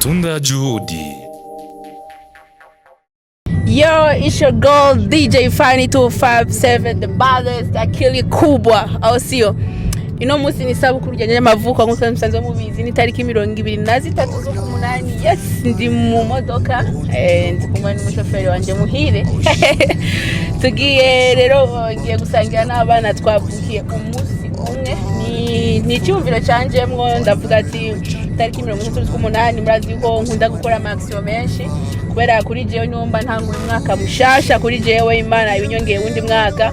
matunda ya juhudi. Yo, it's your girl DJ Fanny 257, the baddest akili kubwa, au sio? Ino musi ni sabukuru ya y'amavuko nk'uko musanzwe mubizi ni tariki 23 z'ukumunani. Yes, ndi mu modoka ndi kumwe n'umushoferi wanje muhire. Tugiye rero ngiye gusangira n'abana twavukiye umunsi umwe. Ni Niciyumviro canje mwo ndavuga ati tariki 23 z'ukumunani murazi ko nkunda gukora maximum menshi kubera kuri jewe nyumba ntangura umwaka mushasha kuri jewe Imana ibinyongeye wundi mwaka.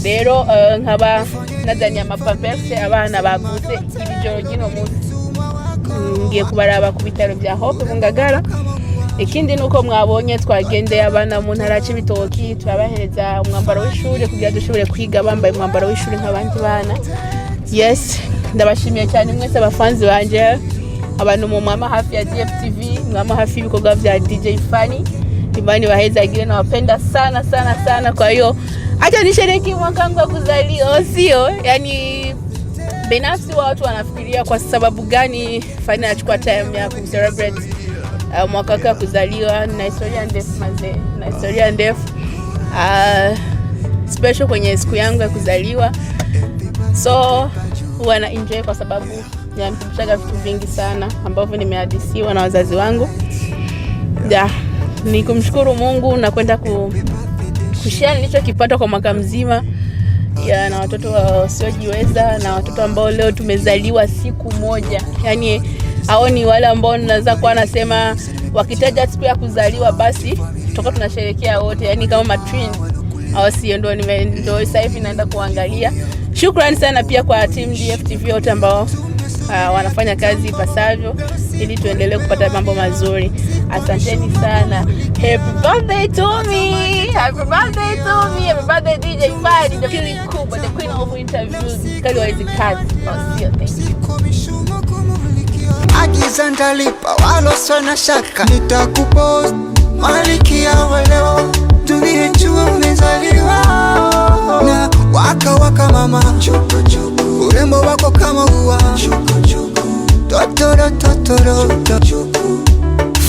Rero nkaba nazanye amapampers abana bavutse ibijoro gino munsi. Ngiye kubaraba ku bitaro bya Hope mu Ngagara. Ikindi nuko mwabonye twagendeye abana mu ntara y'Ibitoki turabahereza umwambaro w'ishuri kugira dushobore kwiga bambaye umwambaro w'ishuri nk'abandi bana. Yes, ndabashimiye cyane mwese abafanzi banje, abantu mu mama hafi ya DFTV, mama hafi ibikorwa vya DJ Fanny. Imani wahezagire na wapenda sana sana sana. Kwa hiyo acha nisherehekee mwaka wangu wa kuzaliwa, sio? Yani binafsi watu wanafikiria kwa sababu gani Fanny anachukua time ya kumcelebrate mwaka wake wa kuzaliwa. Na historia ndefu mazee, na historia ndefu special kwenye siku yangu ya kuzaliwa. So wana enjoy kwa sababu yanikumbusha vitu vingi sana ambavyo nimehadisiwa na wazazi wangu. Ni kumshukuru Mungu na kwenda kushare nilichokipata kwa mwaka mzima ya na watoto wasiojiweza na watoto ambao leo tumezaliwa siku moja. Yani hao ni wale ambao naweza kuwa nasema wakitaja siku ya kuzaliwa basi tutakuwa tunasherehekea wote, yani kama matwin au sio? Ndio sasa hivi naenda kuangalia. Shukrani sana pia kwa team DFTV wote ambao wanafanya kazi ipasavyo ili tuendelee kupata mambo mazuri. Asanteni sana. Happy birthday to me. Happy birthday to me. Happy birthday DJ Fanny, the akili kubwa, the queen of interviews. Kali waizi kazi. Sio, thank you. Agiza ndalipa walo sana shaka nitakupost malikia waleo dunia jua umezaliwa na waka mama chuku chuku urembo wako kama ua chuku chuku totoro chuku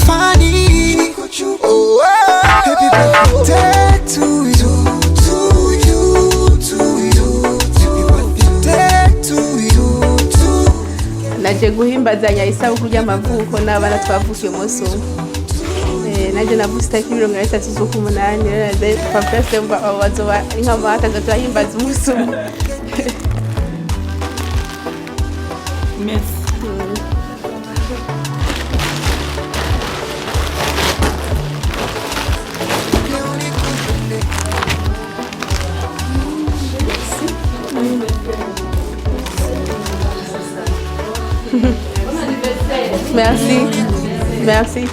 Fanny chuku chuku oh, happy birthday to you, to you, to you, happy birthday to you, to naje guhimbazanya isabukuru y'amavuko n'abana twavukiye umunsi umwe. Naje navutse tariki 23 z'ukumunani naje pampers wazoba nk'amata gatahimbaza umunsi umwe. Merci. Merci. Merci.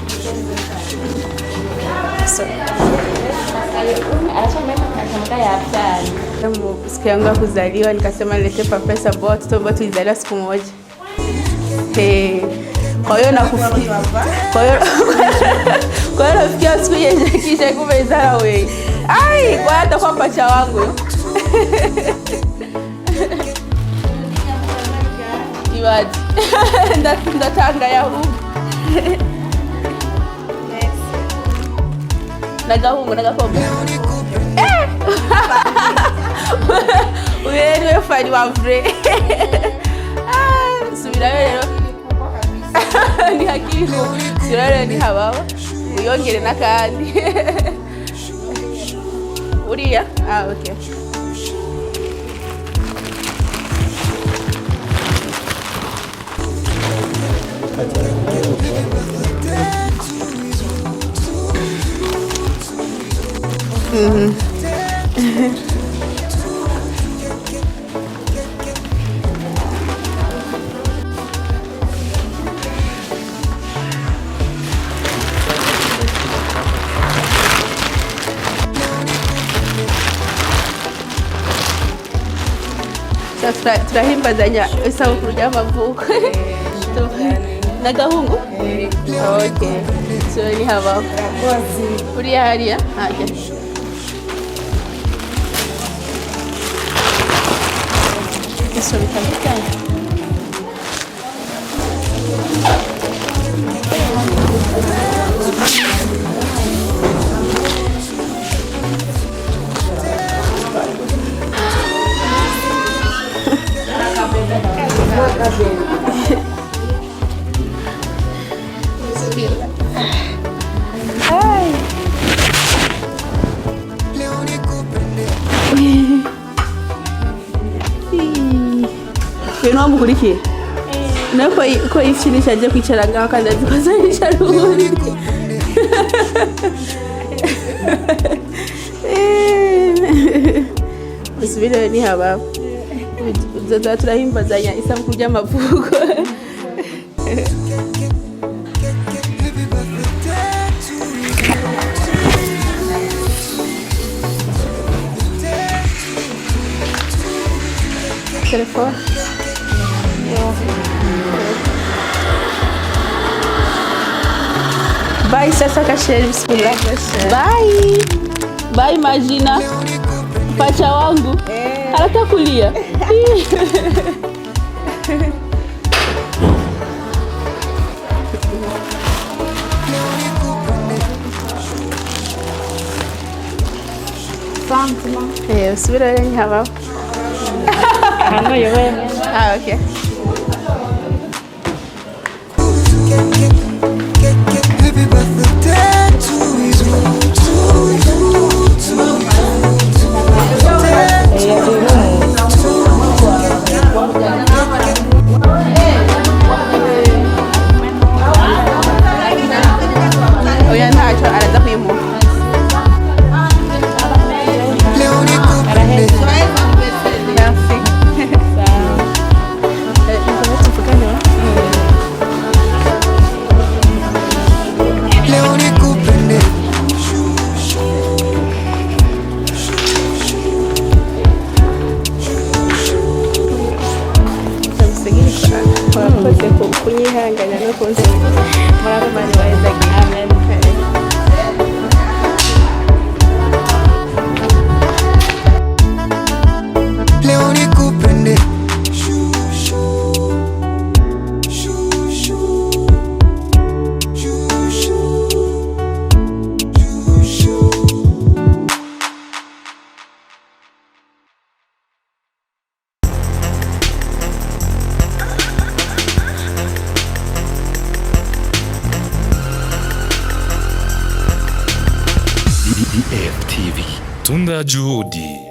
Siku yangu ya kuzaliwa nikasema nilete pampers ambao watoto ambao tulizaliwa siku moja. Kwa hiyo nakufikia. Kwa hiyo nafikia siku yenye kisha kumezala wewe. Ai, kwa hata kwa pacha wangu. Iwaje. Ndatanga ya huko. Nagahungu nagakombe. Wewe Fanny wa vrai. Subira rero. Ni hakiri. Subira rero ni habaho. Uyongere nakandi. Uriya? Okay. Turahimbazanya isabukuru y'amavuko. Nagahungu? Okay. So ni habaho. Uriya hariya? Hajya. Isso bitandukanye. Naomba kuliki. Na kwa ifinisha je kwicara ngaho kandi azikozanisha rundi. Usubire ni haba. Uzoza turahimbazanya isabukuru ry'amavuko. Telefone. Bye sasa kasheri, bismillah. Bye. Bye Majina. Pacha wangu. Haraka kulia. Usubira rero nyaba. Hano yowe. Okay. Happy birthday to Oya ntacyo araza kwimuka. Kunyihangana no kunzira murabo bane baiza amen. leo nikupende DDF TV. Tunda juhudi.